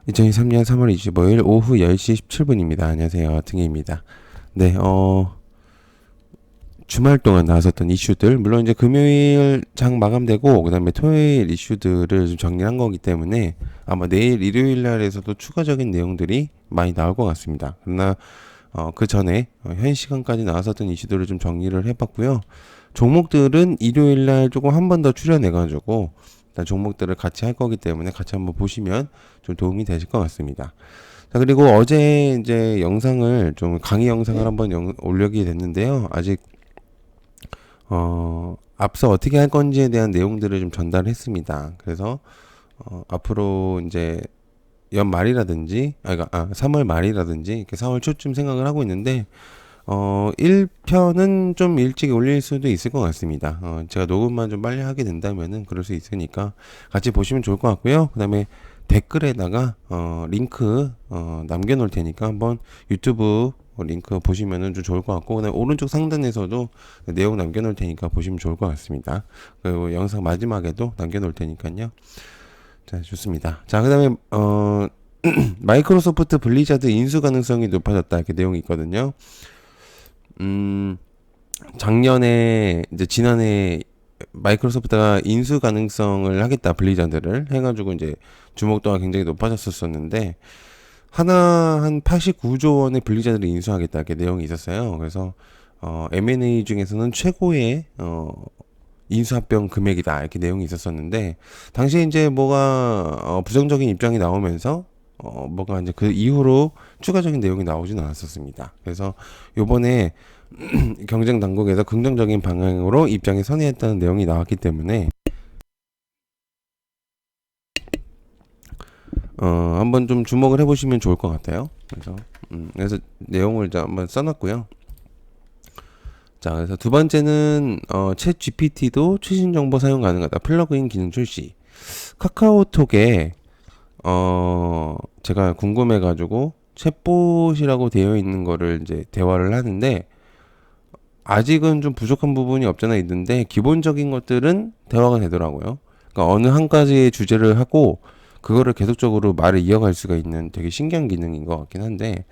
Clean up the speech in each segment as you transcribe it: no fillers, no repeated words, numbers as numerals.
2023년 3월 25일 오후 10시 17분입니다. 안녕하세요. 등혜입니다. 네, 주말 동안 나왔었던 이슈들, 물론 이제 금요일 장 마감되고, 그 다음에 토요일 이슈들을 좀 정리한 거기 때문에 아마 내일 일요일 날에서도 추가적인 내용들이 많이 나올 것 같습니다. 그러나, 그 전에, 현 시간까지 나왔었던 이슈들을 좀 정리를 해봤고요. 종목들은 일요일 날 조금 한 번 더 출연해가지고, 일단 종목들을 같이 할 거기 때문에 같이 한번 보시면 좀 도움이 되실 것 같습니다. 자, 그리고 어제 이제 영상을 좀 강의 영상을 한번 올리게 됐는데요. 아직 앞서 어떻게 할 건지에 대한 내용들을 좀 전달했습니다. 그래서 앞으로 이제 연말이라든지 3월 말이라든지 이렇게 4월 초쯤 생각을 하고 있는데 1편은 좀 일찍 올릴 수도 있을 것 같습니다. 제가 녹음만 좀 빨리 하게 된다면은 그럴 수 있으니까 같이 보시면 좋을 것 같고요. 그 다음에 댓글에다가 링크 남겨놓을 테니까 한번 유튜브 링크 보시면은 좀 좋을 것 같고, 그다음에 오른쪽 상단에서도 내용 남겨놓을 테니까 보시면 좋을 것 같습니다. 그리고 영상 마지막에도 남겨놓을 테니까요. 자, 좋습니다. 자, 그다음에 마이크로소프트 블리자드 인수 가능성이 높아졌다, 이렇게 내용이 있거든요. 작년에 이제 지난해 마이크로소프트가 인수 가능성을 하겠다, 블리자드를 해가지고 이제 주목도가 굉장히 높아졌었는데 하나 한 89조 원의 블리자드를 인수하겠다, 이렇게 내용이 있었어요. 그래서 M&A 중에서는 최고의 인수합병 금액이다, 이렇게 내용이 있었었는데 당시에 이제 뭐가 부정적인 입장이 나오면서 뭐가 이제 그 이후로 추가적인 내용이 나오진 않았었습니다. 그래서 요번에 경쟁 당국에서 긍정적인 방향으로 입장에 선회했다는 내용이 나왔기 때문에 한번 좀 주목을 해보시면 좋을 것 같아요. 그래서 내용을 자 한번 써놨고요. 자, 그래서 두 번째는 챗 GPT도 최신 정보 사용 가능하다. 플러그인 기능 출시. 카카오톡에 제가 궁금해가지고 챗봇이라고 되어 있는 거를 이제 대화를 하는데 아직은 좀 부족한 부분이 없잖아 있는데 기본적인 것들은 대화가 되더라고요. 그러니까 어느 한 가지의 주제를 하고 그거를 계속적으로 말을 이어갈 수가 있는 되게 신기한 기능인 것 같긴 한데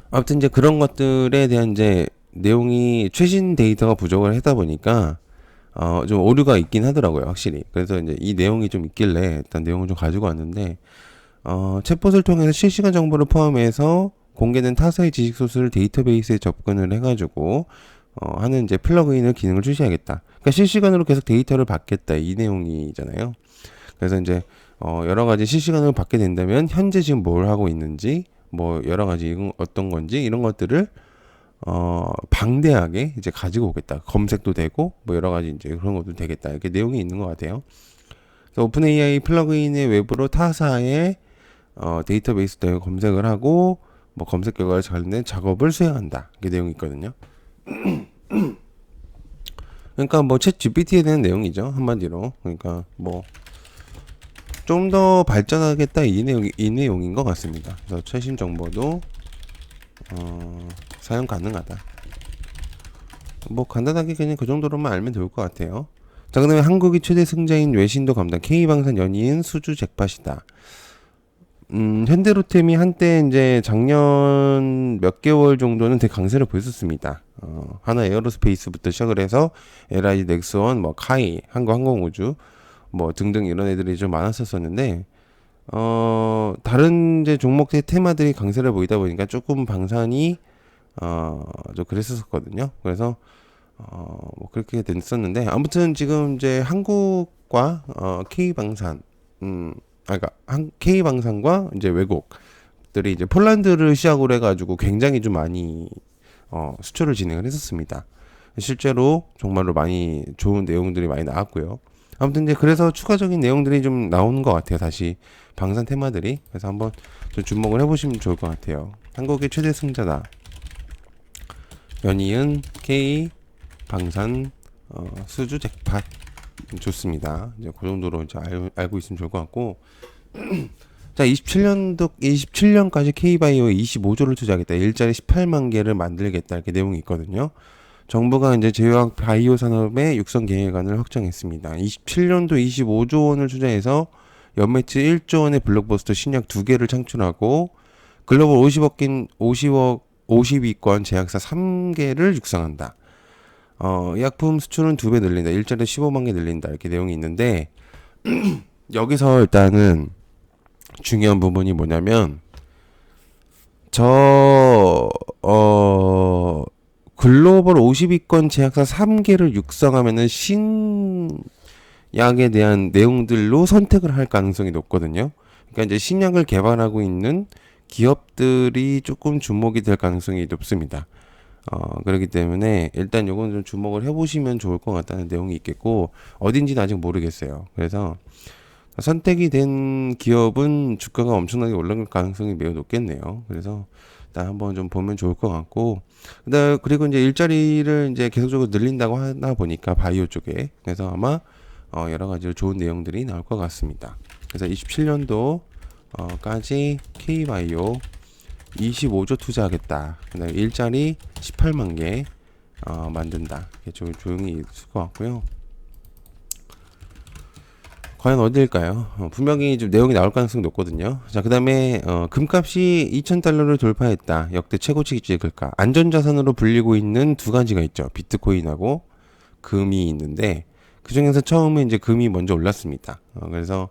아무튼 이제 그런 것들에 대한 이제 내용이 최신 데이터가 부족을 하다 보니까 좀 오류가 있긴 하더라고요, 확실히. 그래서 이제 이 내용이 좀 있길래 일단 내용을 좀 가지고 왔는데 챗봇을 통해서 실시간 정보를 포함해서 공개된 타사의 지식 소스를 데이터베이스에 접근을 해가지고 하는 이제 플러그인을 기능을 출시하겠다. 그러니까 실시간으로 계속 데이터를 받겠다, 이 내용이잖아요. 그래서 이제 여러 가지 실시간으로 받게 된다면 현재 지금 뭘 하고 있는지 뭐 여러 가지 어떤 건지 이런 것들을 방대하게 이제 가지고 오겠다. 검색도 되고 뭐 여러 가지 이제 그런 것도 되겠다. 이렇게 내용이 있는 것 같아요. 그래서 오픈 AI 플러그인의 외부로 타사의 데이터베이스 등을 검색을 하고 뭐 검색 결과를 관련된 작업을 수행한다. 이게 내용이 있거든요. 그러니까 뭐 챗 GPT에 대한 내용이죠, 한마디로. 그러니까 뭐 좀 더 발전하겠다, 이 내용인 것 같습니다. 그래서 최신 정보도 사용 가능하다. 뭐 간단하게 그냥 그 정도로만 알면 좋을 것 같아요. 자, 그다음에 한국이 최대 승자인 외신도 감당 K방산 연이은 수주 잭팟이다. 현대로템이 한때 이제 작년 몇 개월 정도는 되게 강세를 보였었습니다. 하나 에어로스페이스부터 시작을 해서 LIG 넥스원, 뭐 카이, 한국항공우주, 뭐 등등 이런 애들이 좀 많았었는데 다른 이제 종목의 테마들이 강세를 보이다 보니까 조금 방산이 좀 그랬었거든요. 그래서 뭐 그렇게 됐었는데 아무튼 지금 이제 한국과 K방산 그러니까 K방산과 이제 외국들이 이제 폴란드를 시작으로 해가지고 굉장히 좀 많이 수출을 진행을 했었습니다. 실제로 정말로 많이 좋은 내용들이 많이 나왔고요. 아무튼 이제 그래서 추가적인 내용들이 좀 나오는 것 같아요. 다시 방산 테마들이. 그래서 한번 좀 주목을 해보시면 좋을 것 같아요. 한국의 최대 승자다. 연이은 K 방산 수주 잭팟 좋습니다. 이제 그 정도로 이제 알고 있으면 좋을 것 같고. 자, 27년까지 K바이오에 25조를 투자하겠다. 일자리 18만 개를 만들겠다. 이렇게 내용이 있거든요. 정부가 이제 제약 바이오 산업의 육성 계획안을 확정했습니다. 27년도 25조 원을 투자해서 연매출 1조 원의 블록버스터 신약 2개를 창출하고 글로벌 50위권 제약사 3개를 육성한다. 약품 수출은 2배 늘린다. 일자리 15만 개 늘린다. 이렇게 내용이 있는데 여기서 일단은 중요한 부분이 뭐냐면 글로벌 50위권 제약사 3개를 육성하면은 신약에 대한 내용들로 선택을 할 가능성이 높거든요. 그러니까 이제 신약을 개발하고 있는 기업들이 조금 주목이 될 가능성이 높습니다. 그렇기 때문에 일단 요건 좀 주목을 해보시면 좋을 것 같다는 내용이 있겠고, 어딘지는 아직 모르겠어요. 그래서 선택이 된 기업은 주가가 엄청나게 올라갈 가능성이 매우 높겠네요. 그래서 일단 한번 좀 보면 좋을 것 같고, 그리고 이제 일자리를 이제 계속적으로 늘린다고 하나 보니까 바이오 쪽에, 그래서 아마 여러 가지로 좋은 내용들이 나올 것 같습니다. 그래서 27년도 까지 K바이오 25조 투자하겠다. 그다음에 일자리 18만 개 만든다. 이렇게 조용히 있을 것 같고요. 과연 어디일까요? 분명히 좀 내용이 나올 가능성이 높거든요. 자, 그 다음에 금값이 2,000달러를 돌파했다. 역대 최고치 찍을까? 안전자산으로 불리고 있는 두 가지가 있죠. 비트코인하고 금이 있는데, 그 중에서 처음에 이제 금이 먼저 올랐습니다. 그래서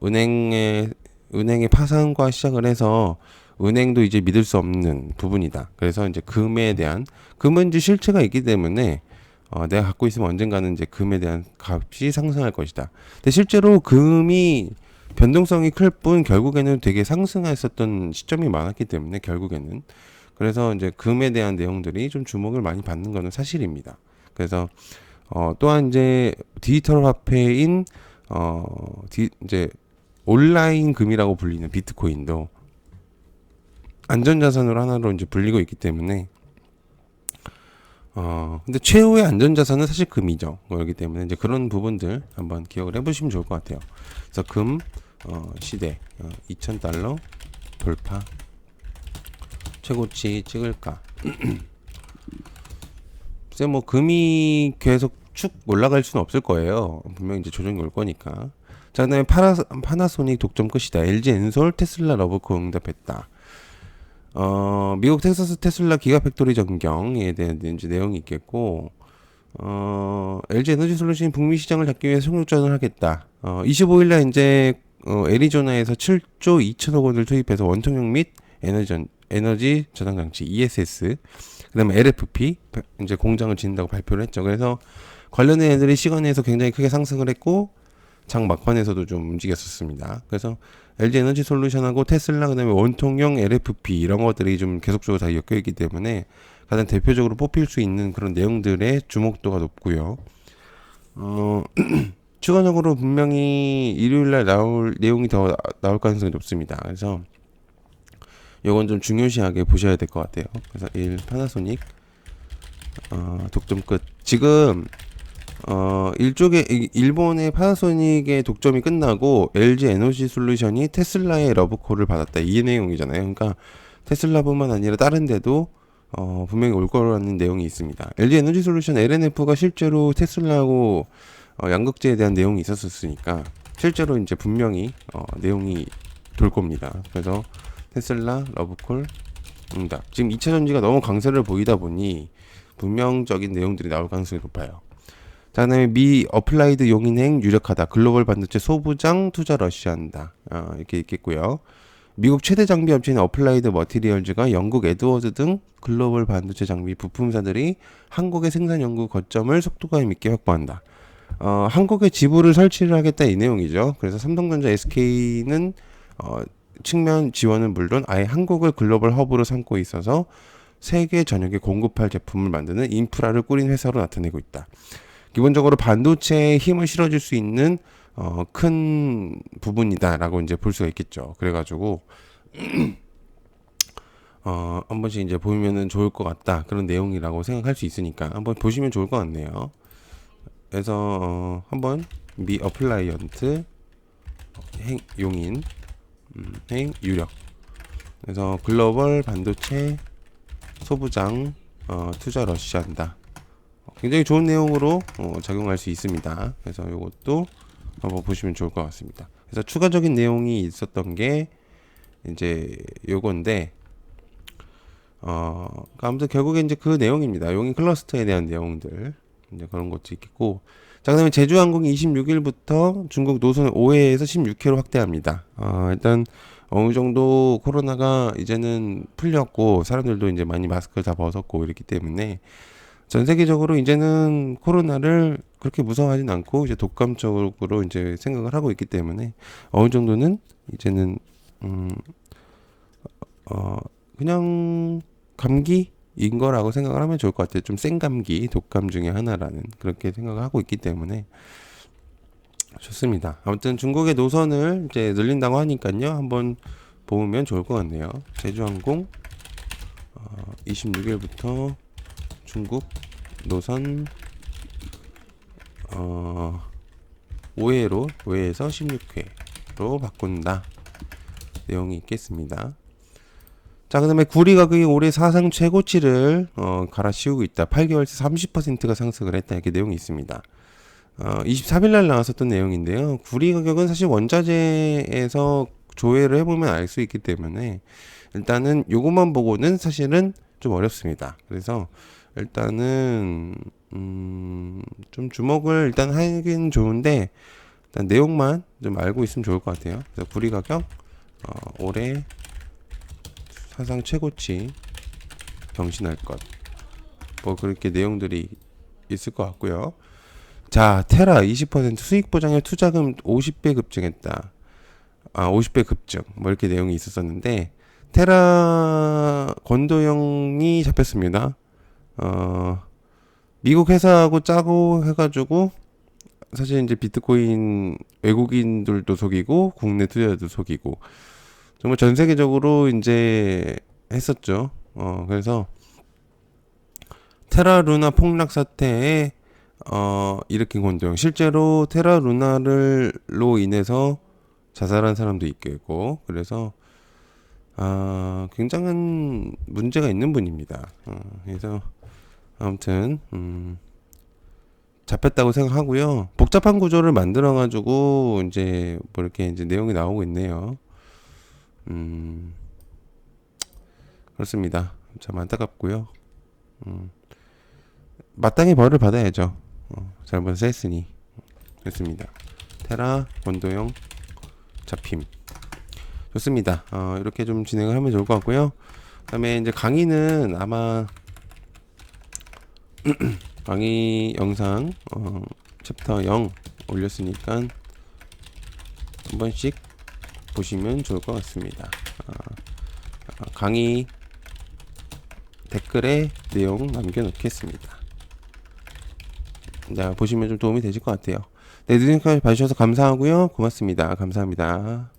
은행의 파산과 시작을 해서 은행도 이제 믿을 수 없는 부분이다. 그래서 이제 금은 이제 실체가 있기 때문에 내가 갖고 있으면 언젠가는 이제 금에 대한 값이 상승할 것이다. 근데 실제로 금이 변동성이 클 뿐 결국에는 되게 상승했었던 시점이 많았기 때문에 결국에는, 그래서 이제 금에 대한 내용들이 좀 주목을 많이 받는 것은 사실입니다. 그래서 또한 이제 디지털 화폐인 이제 온라인 금이라고 불리는 비트코인도 안전자산으로 하나로 이제 불리고 있기 때문에, 근데 최후의 안전자산은 사실 금이죠. 그렇기 때문에 이제 그런 부분들 한번 기억을 해보시면 좋을 것 같아요. 그래서 금, 시대, 2,000달러 돌파, 최고치 찍을까? 글쎄, 뭐, 금이 계속 축 올라갈 수는 없을 거예요. 분명히 이제 조정이 올 거니까. 자, 그 다음에 파나소닉 독점 끝이다. LG 엔솔, 테슬라 러브코 응답했다. 미국 텍사스 테슬라 기가팩토리 전경에 대한 이제 내용이 있겠고, LG 에너지 솔루션이 북미 시장을 잡기 위해 총력전을 하겠다. 25일날 이제 애리조나에서 7조 2천억 원을 투입해서 원통형 및 에너지 저장 장치 ESS, 그다음에 LFP 이제 공장을 짓는다고 발표를 했죠. 그래서 관련된 애들이 시간에서 굉장히 크게 상승을 했고, 장 막판에서도 좀 움직였었습니다. 그래서 LG 에너지 솔루션하고 테슬라, 그다음에 원통형 LFP 이런 것들이 좀 계속적으로 다 엮여 있기 때문에 가장 대표적으로 뽑힐 수 있는 그런 내용들의 주목도가 높고요. 추가적으로 분명히 일요일날 나올 내용이 더 나올 가능성이 높습니다. 그래서 이건 좀 중요시하게 보셔야 될 것 같아요. 그래서 파나소닉 독점 끝. 지금 일본의 파나소닉의 독점이 끝나고 LG 에너지 솔루션이 테슬라의 러브콜을 받았다. 이 내용이잖아요. 그러니까 테슬라뿐만 아니라 다른 데도 분명히 올 거라는 내용이 있습니다. LG 에너지 솔루션 LNF가 실제로 테슬라하고 양극재에 대한 내용이 있었으니까 실제로 이제 분명히 내용이 돌 겁니다. 그래서 테슬라 러브콜 응답. 지금 2차 전지가 너무 강세를 보이다 보니 분명적인 내용들이 나올 가능성이 높아요. 자, 그다음에 미 어플라이드 용인행 유력하다. 글로벌 반도체 소부장 투자 러시한다. 이렇게 있겠고요. 미국 최대 장비 업체인 어플라이드 머티리얼즈가 영국 에드워즈 등 글로벌 반도체 장비 부품사들이 한국의 생산 연구 거점을 속도감 있게 확보한다. 한국에 지부를 설치를 하겠다 이 내용이죠. 그래서 삼성전자 SK는 측면 지원은 물론 아예 한국을 글로벌 허브로 삼고 있어서 세계 전역에 공급할 제품을 만드는 인프라를 꾸린 회사로 나타내고 있다. 기본적으로 반도체에 힘을 실어줄 수 있는 큰 부분이다라고 이제 볼 수가 있겠죠. 그래가지고 한 번씩 이제 보면은 좋을 것 같다 그런 내용이라고 생각할 수 있으니까 한번 보시면 좋을 것 같네요. 그래서 한번 미 어플라이언트 용인 행 유력. 그래서 글로벌 반도체 소부장 투자 러시한다. 굉장히 좋은 내용으로 작용할 수 있습니다. 그래서 이것도 한번 보시면 좋을 것 같습니다. 그래서 추가적인 내용이 있었던 게 이제 요건데 그러니까 아무튼 결국에 이제 그 내용입니다. 용인 클러스터에 대한 내용들 이제 그런 것도 있겠고, 자 그다음에 제주항공이 26일부터 중국 노선 5회에서 16회로 확대합니다. 일단 어느 정도 코로나가 이제는 풀렸고 사람들도 이제 많이 마스크를 다 벗었고 이렇기 때문에 전 세계적으로 이제는 코로나를 그렇게 무서워하진 않고 이제 독감적으로 이제 생각을 하고 있기 때문에 어느 정도는 이제는 그냥 감기인 거라고 생각을 하면 좋을 것 같아요. 좀 센 감기, 독감 중에 하나라는 그렇게 생각을 하고 있기 때문에 좋습니다. 아무튼 중국의 노선을 이제 늘린다고 하니까요. 한번 보면 좋을 것 같네요. 제주항공 26일부터 중국 노선 5회에서 16회로 바꾼다. 내용이 있겠습니다. 자, 그 다음에 구리 가격이 올해 사상 최고치를 갈아치우고 있다. 8개월째 30%가 상승을 했다. 이렇게 내용이 있습니다. 23일 날 나왔었던 내용인데요. 구리 가격은 사실 원자재에서 조회를 해보면 알 수 있기 때문에 일단은 요것만 보고는 사실은 좀 어렵습니다. 그래서 일단은 좀 주목을 일단 하긴 좋은데 일단 내용만 좀 알고 있으면 좋을 것 같아요. 그래서 구리 가격 올해 사상 최고치 경신할 것, 뭐 그렇게 내용들이 있을 것 같고요. 자, 테라 20% 수익 보장에 투자금 50배 급증했다. 50배 급증. 뭐 이렇게 내용이 있었었는데 테라 권도영이 잡혔습니다. 미국 회사하고 짜고 해가지고 사실 이제 비트코인 외국인들도 속이고 국내 투자자도 속이고 정말 전 세계적으로 이제 했었죠. 그래서 테라루나 폭락 사태에 일으킨 권도형, 실제로 테라루나를로 인해서 자살한 사람도 있겠고, 그래서 굉장한 문제가 있는 분입니다. 그래서 아무튼 잡혔다고 생각하고요. 복잡한 구조를 만들어 가지고 이제 뭐 이렇게 이제 내용이 나오고 있네요. 그렇습니다. 참 안타깝고요. 마땅히 벌을 받아야죠. 잘못을 했으니. 됐습니다. 테라 권도영 잡힘. 좋습니다. 이렇게 좀 진행을 하면 좋을 것 같고요. 그다음에 이제 강의는 아마 강의 영상 챕터 0 올렸으니까 한 번씩 보시면 좋을 것 같습니다. 강의 댓글에 내용 남겨놓겠습니다. 자, 보시면 좀 도움이 되실 것 같아요. 네, 늦은까지 봐주셔서 감사하고요. 고맙습니다. 감사합니다.